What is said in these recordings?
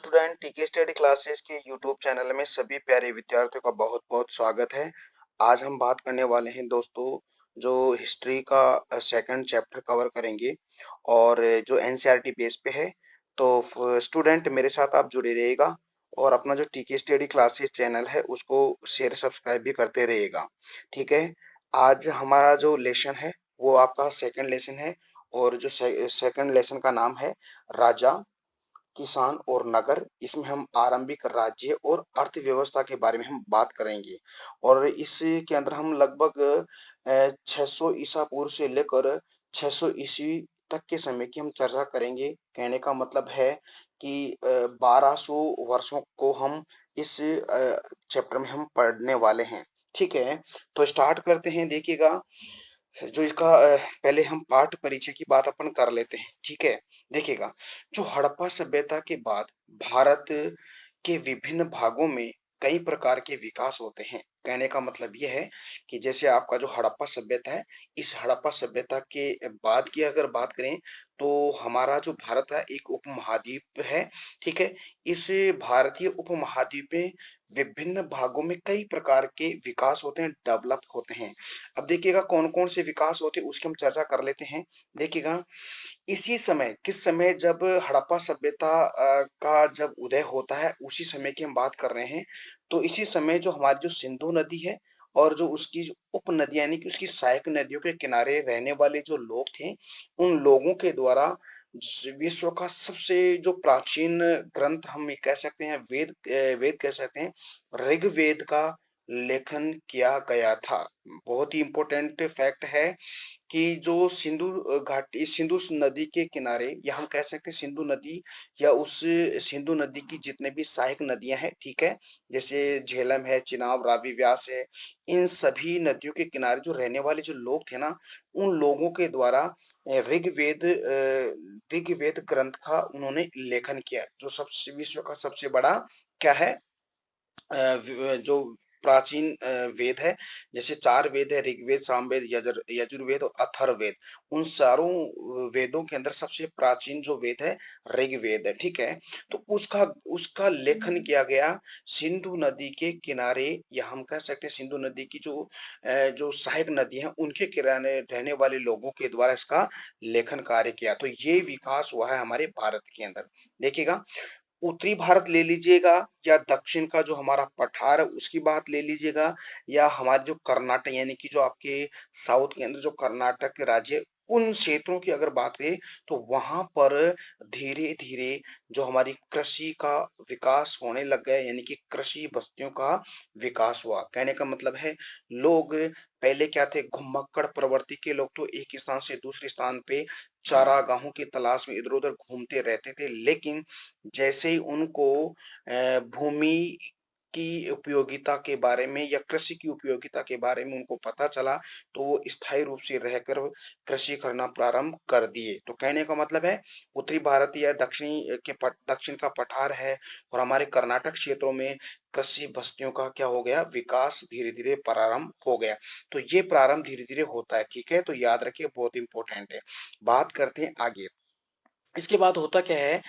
Student टीके study classes के YouTube channel में सभी प्यारे विद्यार्थियों का बहुत बहुत स्वागत है। आज हम बात करने वाले हैं दोस्तों, जो हिस्ट्री का सेकंड चैप्टर कवर करेंगे और जो एनसीईआरटी बेस पे है। तो स्टूडेंट मेरे साथ आप जुड़े रहिएगा और अपना जो टीके स्टडी क्लासेस चैनल है उसको शेयर सब्सक्राइब भी करते रहिएगा। ठीक है। आज हमारा जो लेसन है वो आपका सेकंड लेसन है और जो सेकंड लेसन का नाम है राजा, किसान और नगर। इसमें हम आरंभिक राज्य और अर्थव्यवस्था के बारे में हम बात करेंगे और इसके अंदर हम लगभग 600 ईसा पूर्व से लेकर 600 ईस्वी तक के समय की हम चर्चा करेंगे। कहने का मतलब है कि 1200 वर्षों को हम इस चैप्टर में हम पढ़ने वाले हैं। ठीक है, तो स्टार्ट करते हैं। देखिएगा, जो इसका पहले हम पाठ परिचय की बात अपन कर लेते हैं। ठीक है, देखिएगा, जो हड़प्पा सभ्यता के बाद भारत के विभिन्न भागों में कई प्रकार के विकास होते हैं। कहने का मतलब यह है कि जैसे आपका जो हड़प्पा सभ्यता है, इस हड़प्पा सभ्यता के बाद की अगर बात करें तो हमारा जो भारत है एक उपमहाद्वीप है। ठीक है, इस भारतीय उपमहाद्वीप में विभिन्न भागों में कई प्रकार के विकास होते हैं, डेवलप होते हैं। अब देखिएगा कौन कौन से विकास होते हैं उसकी हम चर्चा कर लेते हैं। देखिएगा, इसी समय किस समय जब हड़प्पा सभ्यता का जब उदय होता है उसी समय की हम बात कर रहे हैं। तो इसी समय जो हमारी जो सिंधु नदी है और जो उसकी जो उप नदी यानी कि उसकी सहायक नदियों के किनारे रहने वाले जो लोग थे, उन लोगों के द्वारा विश्व का सबसे जो प्राचीन ग्रंथ हम ये कह सकते हैं, वेद कह सकते हैं, ऋग्वेद का लेखन किया गया था। बहुत ही इंपॉर्टेंट फैक्ट है कि जो घाटी सिंधु नदी के किनारे या हम कह सकते हैं सिंधु नदी या उस सिंधु नदी की जितने भी सहायक नदियां हैं, ठीक है, जैसे झेलम है, चिनाब, रावी, व्यास है, इन सभी नदियों के किनारे जो रहने वाले जो लोग थे ना, उन लोगों के द्वारा ऋग्वेद ग्रंथ का उन्होंने लेखन किया, जो सबसे विश्व का सबसे बड़ा क्या है, जो प्राचीन वेद है। जैसे चार वेद है, ऋग्वेद, सामवेद, यजुर्वेद और अथर्ववेद। उन चारों वेदों के अंदर सबसे प्राचीन जो वेद है ऋग्वेद है। ठीक है, तो उसका उसका लेखन किया गया सिंधु नदी के किनारे, या हम कह सकते हैं सिंधु नदी की जो सहायक नदी है उनके किनारे रहने वाले लोगों के द्वारा इसका लेखन कार्य किया। तो ये विकास हुआ है हमारे भारत के अंदर। देखिएगा, उत्तरी भारत ले लीजिएगा या दक्षिण का जो हमारा पठार है उसकी बात ले लीजिएगा, या हमारे जो कर्नाटक यानी कि जो आपके साउथ के अंदर जो कर्नाटक के राज्य है, उन क्षेत्रों की अगर बात करें तो वहां पर धीरे धीरे जो हमारी कृषि का विकास होने लग गया, यानी कि कृषि बस्तियों का विकास हुआ। कहने का मतलब है, लोग पहले क्या थे, घुमक्कड़ प्रवृत्ति के लोग, तो एक स्थान से दूसरे स्थान पे चारागाहों की तलाश में इधर उधर घूमते रहते थे। लेकिन जैसे ही उनको भूमि की उपयोगिता के बारे में या कृषि की उपयोगिता के बारे में उनको पता चला, तो वो स्थायी रूप से रहकर कृषि करना प्रारंभ कर दिए। तो कहने का मतलब है, उत्तरी भारत या दक्षिण का पठार है और हमारे कर्नाटक क्षेत्रों में कृषि बस्तियों का क्या हो गया, विकास धीरे धीरे प्रारंभ हो गया। तो ये प्रारंभ धीरे धीरे होता है। ठीक है, तो याद रखिए, बहुत इंपॉर्टेंट है। बात करते हैं आगे। इसके बाद होता क्या है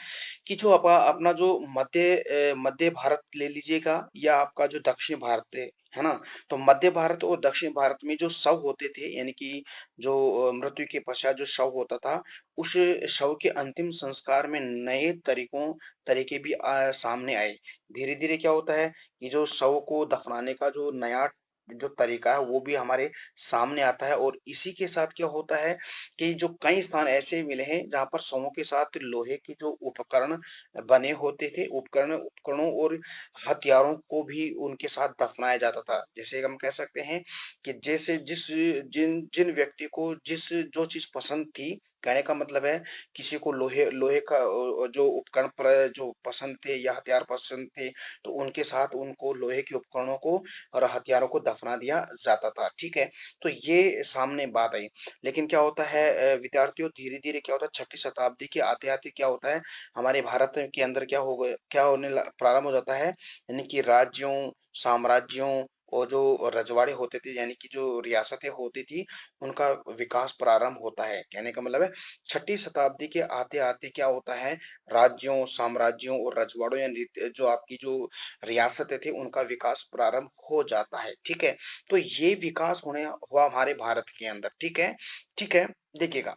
कि जो अपना जो मध्य भारत ले लीजिएगा या आपका जो दक्षिण भारत है ना, तो मध्य भारत और दक्षिण भारत में जो शव होते थे, यानी कि जो मृत्यु के पश्चात जो शव होता था, उस शव के अंतिम संस्कार में नए तरीके भी सामने आए। धीरे धीरे क्या होता है कि जो शव को दफनाने का जो नया जो तरीका है वो भी हमारे सामने आता है। और इसी के साथ क्या होता है कि जो कई स्थान ऐसे मिले हैं जहाँ पर शवों के साथ लोहे के जो उपकरण बने होते थे, उपकरणों और हथियारों को भी उनके साथ दफनाया जाता था। जैसे हम कह सकते हैं कि जैसे जिस जिन जिन व्यक्ति को जिस जो चीज पसंद थी, कहने का मतलब है, किसी को लोहे लोहे का जो उपकरण पर जो पसंद थे या हथियार पसंद थे, तो उनके साथ उनको लोहे के उपकरणों को और हथियारों को दफना दिया जाता था। ठीक है, तो ये सामने बात आई। लेकिन क्या होता है विद्यार्थियों, धीरे धीरे क्या होता है, छठी शताब्दी के आते आते क्या होता है, हमारे भारत के अंदर क्या हो गया, क्या होने प्रारंभ हो जाता है, यानी कि राज्यों, साम्राज्यों और जो रजवाड़े होते थे यानी कि जो रियासतें होती थी उनका विकास प्रारंभ होता है। कहने का मतलब है 6ठी शताब्दी के आते-आते क्या होता है, राज्यों, साम्राज्यों और रजवाड़ों यानी जो आपकी जो रियासतें थी उनका विकास प्रारंभ हो जाता है, ठीक है? तो ये विकास होने हुआ हमारे भारत के अंदर, ठीक है? ठीक है, देखिएगा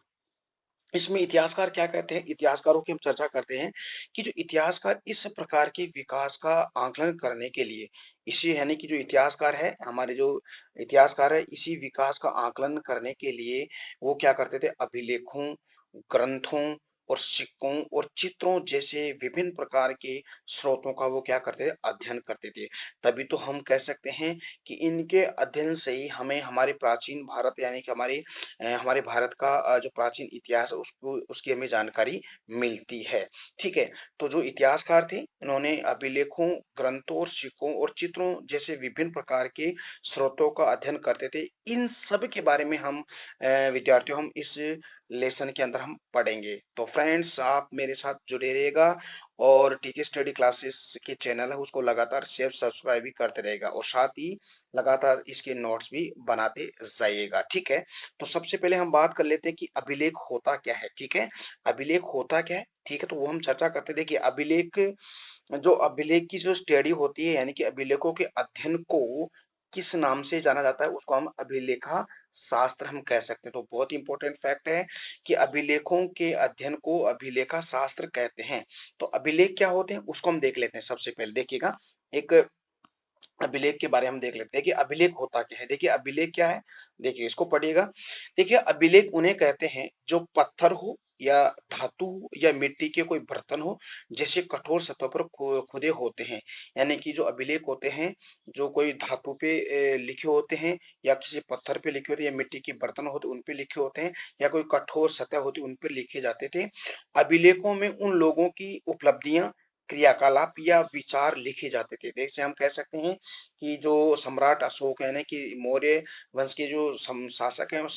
इसमें इतिहासकार क्या कहते हैं, इतिहासकारों की हम चर्चा करते हैं कि जो इतिहासकार इस प्रकार के विकास का आकलन करने के लिए, इसी यानी कि जो इतिहासकार है, हमारे जो इतिहासकार है, इसी विकास का आकलन करने के लिए वो क्या करते थे, अभिलेखों, ग्रंथों और सिक्कों और चित्रों जैसे विभिन्न प्रकार के स्रोतों का वो क्या करते थे, अध्ययन करते थे। तभी तो हम कह सकते हैं कि इनके अध्ययन से ही हमें हमारे प्राचीन भारत यानी कि हमारे भारत का जो प्राचीन इतिहास है उसको उसकी हमें जानकारी मिलती है। ठीक है? तो जो इतिहासकार थे इन्होंने अभिलेखों, ग्रंथों और सिक्कों और चित्रों जैसे विभिन्न प्रकार के स्रोतों का अध्ययन करते थे। इन सब के बारे में हम विद्यार्थियों हम इस लेसन के अंदर हम पढ़ेंगे। तो फ्रेंड्स आप मेरे साथ जुड़े रहिएगा और टीके स्टडी क्लासेस के चैनल है उसको लगातार शेयर सब्सक्राइब भी करते रहेगा और साथ ही लगातार इसके नोट्स भी बनाते जाइएगा, ठीक है? तो सबसे पहले हम बात कर लेते हैं कि अभिलेख होता क्या है, ठीक है? अभिलेख होता क्या है, ठीक है? तो वो हम चर्चा करते हैं। देखिए अभिलेख की जो स्टडी होती है यानी कि अभिलेखों के अध्ययन को किस नाम से जाना जाता है उसको हम अभिलेखा शास्त्र हम कह सकते हैं। तो बहुत इंपॉर्टेंट फैक्ट है कि अभिलेखों के अध्ययन को अभिलेखा शास्त्र कहते हैं। तो अभिलेख क्या होते हैं उसको हम देख लेते हैं। सबसे पहले देखिएगा एक अभिलेख के बारे में हम देख लेते हैं कि अभिलेख होता क्या है। देखिए अभिलेख क्या है, देखिए इसको पढ़िएगा। देखिए अभिलेख उन्हें कहते हैं जो पत्थर हो या धातु हो या मिट्टी के कोई बर्तन हो जैसे कठोर सतह पर खुदे होते हैं। यानी कि जो अभिलेख होते हैं जो कोई धातु पे लिखे होते हैं या किसी पत्थर पे लिखे होते हैं या मिट्टी के बर्तन होते उन पे लिखे होते हैं या कोई कठोर सतह होती उन पे लिखे जाते थे। अभिलेखों में उन लोगों की उपलब्धियां क्रियाकलाप या विचार लिखे जाते थे। जैसे हम कह सकते हैं कि जो सम्राट अशोक है ना कि मौर्य वंश के जो शासक हैं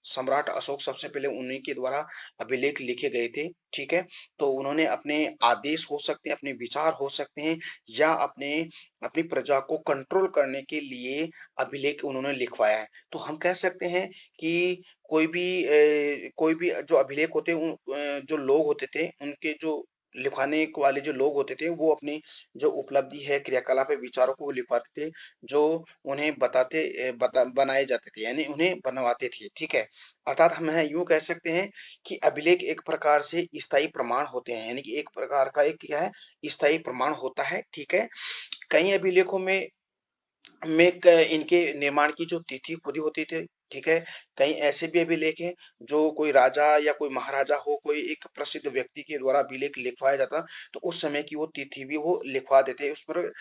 सम्राट अशोक सबसे पहले उन्हीं के द्वारा अभिलेख लिखे गए थे, ठीक है? तो उन्होंने अपने आदेश हो सकते हैं, अपने विचार हो सकते हैं या अपनी प्रजा को कंट्रोल करने के लिए अभिलेख उन्होंने लिखवाया है। तो हम कह सकते हैं कि कोई भी जो अभिलेख होते हैं जो लोग होते थे उनके जो लिखवाने वाले जो लोग होते थे वो अपनी जो उपलब्धि है, क्रियाकलाप है, विचारों को वो लिखवाते थे, जो उन्हें बनाए जाते थे, यानी उन्हें बनवाते थे, ठीक है? अर्थात हम है यूँ कह सकते हैं कि अभिलेख एक प्रकार से स्थायी प्रमाण होते हैं, यानी कि एक प्रकार का एक क्या है, स्थायी प्रमाण होता है, ठीक है? कई अभिलेखों में इनके निर्माण की जो तिथि खुदी होती थी, ठीक है? कई ऐसे भी अभिलेख हैं जो कोई राजा या कोई महाराजा हो, कोई एक प्रसिद्ध व्यक्ति के द्वारा अभिलेख लिखवाया जाता, तो उस समय की वो तिथि भी वो लिखवा देते, उस पर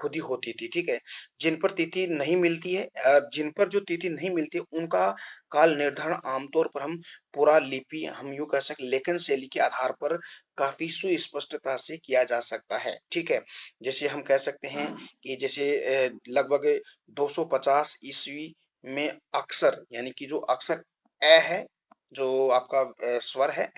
खुदी होती थी, ठीक है? जिन पर तिथि नहीं मिलती है जिन पर जो तिथि नहीं मिलती है, उनका काल निर्धारण आमतौर पर हम पूरा लिपि हम यूँ कह सकते लेखन शैली के आधार पर काफ़ी सुस्पष्टता से किया जा सकता है, ठीक है? जैसे हम कह सकते हैं कि जैसे लगभग 250 ईस्वी में अक्षर यानी कि जो अक्षर ए है जो आपका स्वर है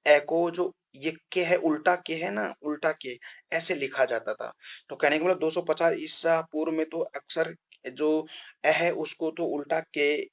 ए को जो ये के है उल्टा के है ना उल्टा के ऐसे लिखा जाता था। तो कहने का मतलब 250 ईसा पूर्व में तो अक्षर जो ए है उसको तो उल्टा के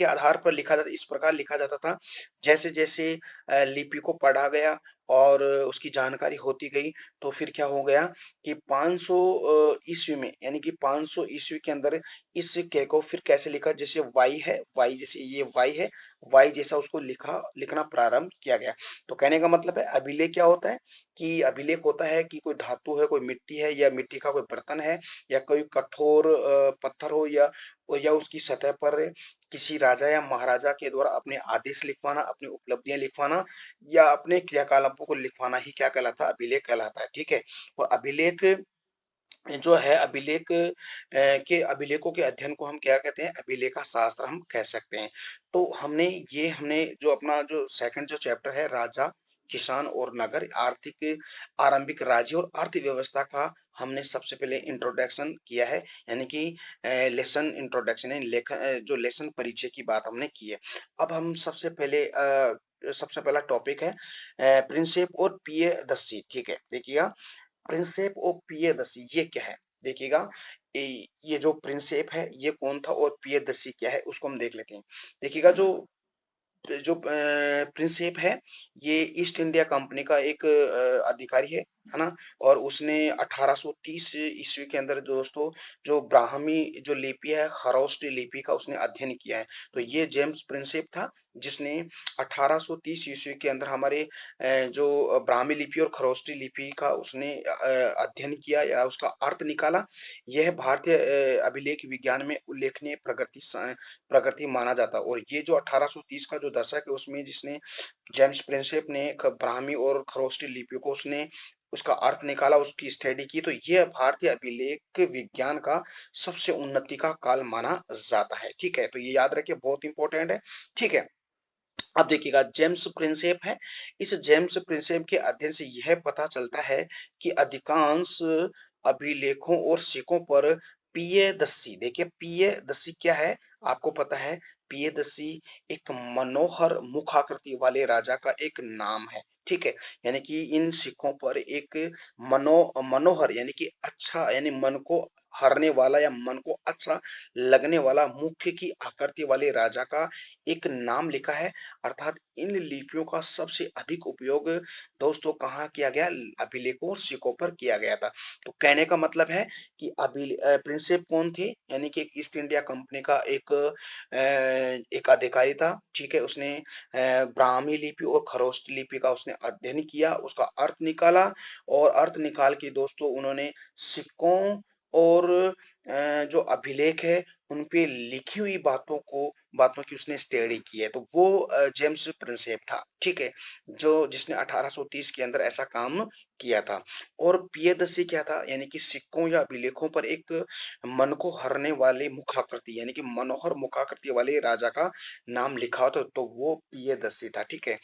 आधार पर लिखा जाता इस प्रकार लिखा जाता था जैसे जैसे लिपि को पढ़ा गया और उसकी जानकारी होती गई तो फिर क्या हो गया कि 500 ईस्वी में यानी कि 500 ईस्वी के अंदर इस के को फिर कैसे लिखा जैसे वाई है वाई जैसे ये वाई है वाई जैसा उसको लिखना प्रारंभ किया गया। तो कहने का मतलब है अभिलेख क्या होता है कि अभिलेख होता है कि कोई धातु है कोई मिट्टी है या मिट्टी का कोई बर्तन है या कोई कठोर पत्थर हो या उसकी सतह पर किसी राजा या महाराजा के द्वारा अपने आदेश लिखवाना, अपनी उपलब्धियां लिखवाना या अपने क्रियाकलापों को लिखवाना ही क्या कहलाता है? अभिलेख कहलाता है, ठीक है? और अभिलेख जो है के अभिलेखों के अध्ययन को हम क्या कहते हैं? अभिलेखा शास्त्र हम कह सकते हैं। तो हमने जो अपना जो सेकंड जो चैप्टर है राजा, किसान और नगर आर्थिक आरंभिक राज्य और अर्थव्यवस्था का हमने सबसे पहले इंट्रोडक्शन किया है यानी कि लेसन इंट्रोडक्शन है जो लेसन परिचय की बात हमने की है। अब हम सबसे पहला टॉपिक है प्रिंसेप और पियदस्सी ठीक है? देखिएगा प्रिंसेप ऑफ पियदसी ये क्या है? देखिएगा ये जो प्रिंसेप है ये कौन था और प्रियदर्शी क्या है उसको हम देख लेते हैं। देखिएगा जो प्रिंसेप है ये ईस्ट इंडिया कंपनी का एक अधिकारी है ना। और उसने 1830 ईस्वी के अंदर दोस्तों जो ब्राह्मी जो लिपि है खरोष्टी लिपि का उसने अध्ययन किया है। तो ये जेम्स प्रिंसेप था जिसने 1830 ईस्वी के अंदर हमारे जो ब्राह्मी लिपि और खरोष्टी लिपि का उसने अध्ययन किया या उसका अर्थ निकाला। यह भारतीय अभिलेख विज्ञान में उल्लेखनीय प्रकृति माना जाता है। और ये जो 1830 का जो दशक है उसमें जिसने जेम्स प्रिंसेप ने ब्राह्मी और खरोष्टी लिपियों को उसने उसका अर्थ निकाला उसकी स्टडी की। तो यह भारतीय अभिलेख विज्ञान का सबसे उन्नति का काल माना जाता है। ठीक है, तो ये याद रखिए, बहुत इंपॉर्टेंट है। ठीक है, अब देखिएगा जेम्स प्रिंसेप है। इस जेम्स प्रिंसेप के अध्ययन से यह पता चलता है कि अधिकांश अभिलेखों और सिक्कों पर पियदस्सी, देखिए पियदस्सी क्या है आपको पता है। पियदस्सी एक मनोहर मुखाकृति वाले राजा का एक नाम है। ठीक है, यानी कि इन सिक्कों पर एक मनोहर यानी कि अच्छा यानी मन को हरने वाला या मन को अच्छा लगने वाला मुख की आकृति वाले राजा का एक नाम लिखा है। अर्थात इन लिपियों का सबसे अधिक उपयोग दोस्तों कहाँ किया गया, अभिलेखों और सिक्कों पर किया गया था। तो कहने का मतलब है कि प्रिंसेप कौन थे, यानी कि एक ईस्ट इंडिया कंपनी का एक अधिकारी था। ठीक है, उसने ब्राह्मी लिपि और खरोष्ट लिपि का उसने अध्ययन किया, उसका अर्थ निकाला। और अर्थ निकाल के दोस्तों उन्होंने सिक्कों और जो अभिलेख है उन पे लिखी हुई बातों की उसने स्टडी की है। तो वो जेम्स प्रिंसेप था। ठीक है, जो जिसने 1830 के अंदर ऐसा काम किया था। और पियदर्शी क्या था, यानी कि सिक्कों या अभिलेखों पर एक मन को हरने वाले मुखाकृति यानी कि मनोहर मुखाकृति वाले राजा का नाम लिखा हो तो वो पियदर्शी था। ठीक है,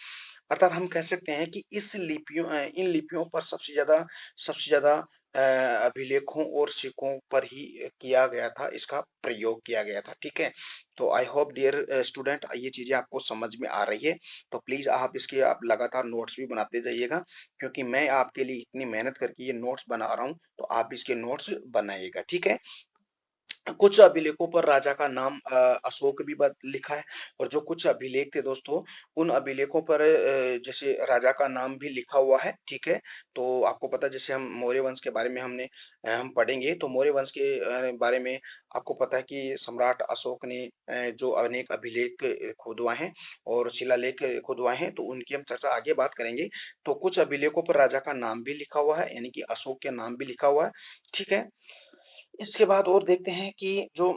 अर्थात हम कह सकते हैं कि इन लिपियों पर सबसे ज्यादा अभिलेखों और सिक्कों पर ही किया गया था, इसका प्रयोग किया गया था। ठीक है, तो आई होप डियर स्टूडेंट ये चीजें आपको समझ में आ रही है। तो प्लीज आप लगातार नोट्स भी बनाते जाइएगा, क्योंकि मैं आपके लिए इतनी मेहनत करके ये नोट्स बना रहा हूँ, तो आप भी इसके नोट्स बनाइएगा। ठीक है, कुछ अभिलेखों पर राजा का नाम अशोक भी लिखा है। और जो कुछ अभिलेख थे दोस्तों उन अभिलेखों पर जैसे राजा का नाम भी लिखा हुआ है। ठीक है, तो आपको पता है जैसे हम मौर्य वंश के बारे में हम पढ़ेंगे तो मौर्य वंश के बारे में आपको पता है कि सम्राट अशोक ने जो अनेक अभिलेख खुदवाए हैं और शिलालेख खुदवाए हैं, तो उनकी हम चर्चा आगे बात करेंगे। तो कुछ अभिलेखों पर राजा का नाम भी लिखा हुआ है, यानी कि अशोक के नाम भी लिखा हुआ है। ठीक है, इसके बाद और देखते हैं कि जो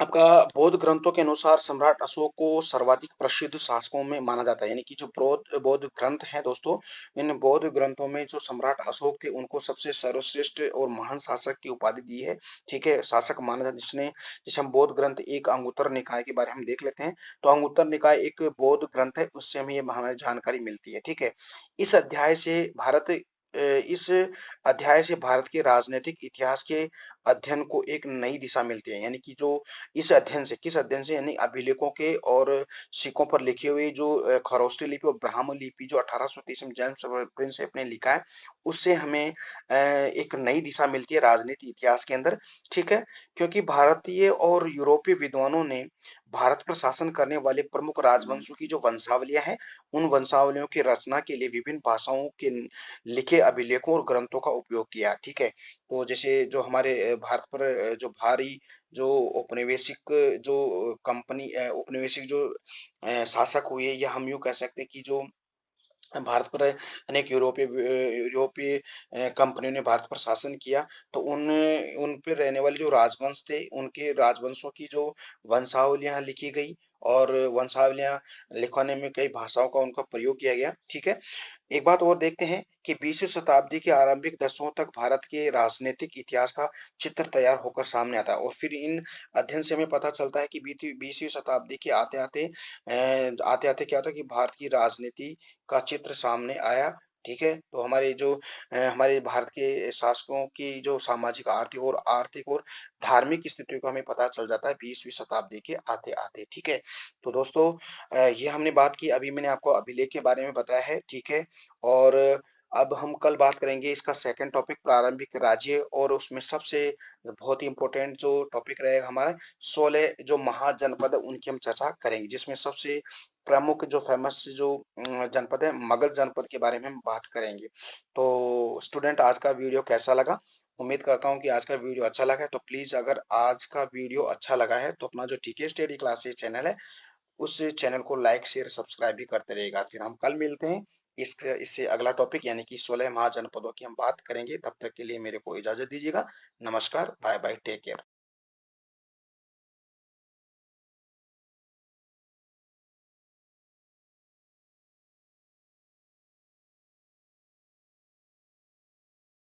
आपका बौद्ध ग्रंथों के अनुसार सम्राट अशोक को सर्वाधिक प्रसिद्ध शासकों में माना जाता है। यानी कि जो बौद्ध बौद्ध ग्रंथ हैं दोस्तों, इन बौद्ध ग्रंथों में जो सम्राट अशोक थे उनको सबसे सर्वश्रेष्ठ और महान शासक की उपाधि दी है। ठीक है, शासक माना जाता है जिसने, जैसे हम बौद्ध ग्रंथ एक अंगुत्तर निकाय के बारे में हम देख लेते हैं। तो अंगुत्तर निकाय एक बौद्ध ग्रंथ है, उससे हमें ये हमें जानकारी मिलती है। ठीक है, इस अध्याय से इस अध्याय से भारत के राजनीतिक इतिहास के अध्ययन को एक नई दिशा मिलती है। यानी कि जो इस अध्ययन से, किस अध्ययन से, यानी अभिलेखों के और सिक्कों पर लिखी हुई जो खरोष्टी लिपि और ब्राह्मण लिपि जो 1830 में जेम्स प्रिंसेप ने लिखा है, उससे हमें एक नई दिशा मिलती है राजनीति इतिहास के अंदर। ठीक है, क्योंकि भारतीय और यूरोपीय विद्वानों ने भारत पर शासन करने वाले प्रमुख राजवंशों की जो वंशावलियां हैं उन वंशावलियों की रचना के लिए विभिन्न भाषाओं के लिखे अभिलेखों और ग्रंथों का उपयोग किया। ठीक है, तो जैसे जो हमारे भारत पर जो भारी जो औपनिवेशिक जो औपनिवेशिक जो शासक हुए, या हम यूँ कह सकते हैं कि जो भारत पर अनेक यूरोपीय कंपनियों ने भारत पर शासन किया। तो उन पे रहने वाले जो राजवंश थे उनके राजवंशों की जो वंशावलियां लिखी गई, और वंशावलियां लिखवाने में कई भाषाओं का उनका प्रयोग किया गया। ठीक है, एक बात और देखते हैं कि 20वीं शताब्दी के आरंभिक दशकों तक भारत के राजनीतिक इतिहास का चित्र तैयार होकर सामने आता है। और फिर इन अध्ययन से हमें पता चलता है कि 20वीं शताब्दी के आते आते क्या होता है कि भारत की राजनीति का चित्र सामने आया। ठीक है, तो हमारे भारत के शासकों की जो सामाजिक आर्थिक और धार्मिक स्थितियों का हमें पता चल जाता है 20वीं शताब्दी के आते आते। ठीक है, तो दोस्तों ये हमने बात की, अभी मैंने आपको अभिलेख के बारे में बताया है। ठीक है, और अब हम कल बात करेंगे इसका सेकंड टॉपिक प्रारंभिक राज्य, और उसमें सबसे बहुत ही इंपॉर्टेंट जो टॉपिक रहेगा हमारा 16 जो महाजनपद है उनकी हम चर्चा करेंगे, जिसमें सबसे प्रमुख जो फेमस जो जनपद है मगध जनपद के बारे में हम बात करेंगे। तो स्टूडेंट, आज का वीडियो कैसा लगा? उम्मीद करता हूँ कि आज का वीडियो अच्छा लगा है। तो प्लीज अगर आज का वीडियो अच्छा लगा है तो अपना जो टीके स्टडी क्लासेस चैनल है उस चैनल को लाइक शेयर सब्सक्राइब भी करते रहेगा। फिर हम कल मिलते हैं, इससे अगला टॉपिक यानी कि 16 महाजनपदों की हम बात करेंगे। तब तक के लिए मेरे को इजाजत दीजिएगा। नमस्कार, बाय बाय, टेक केयर।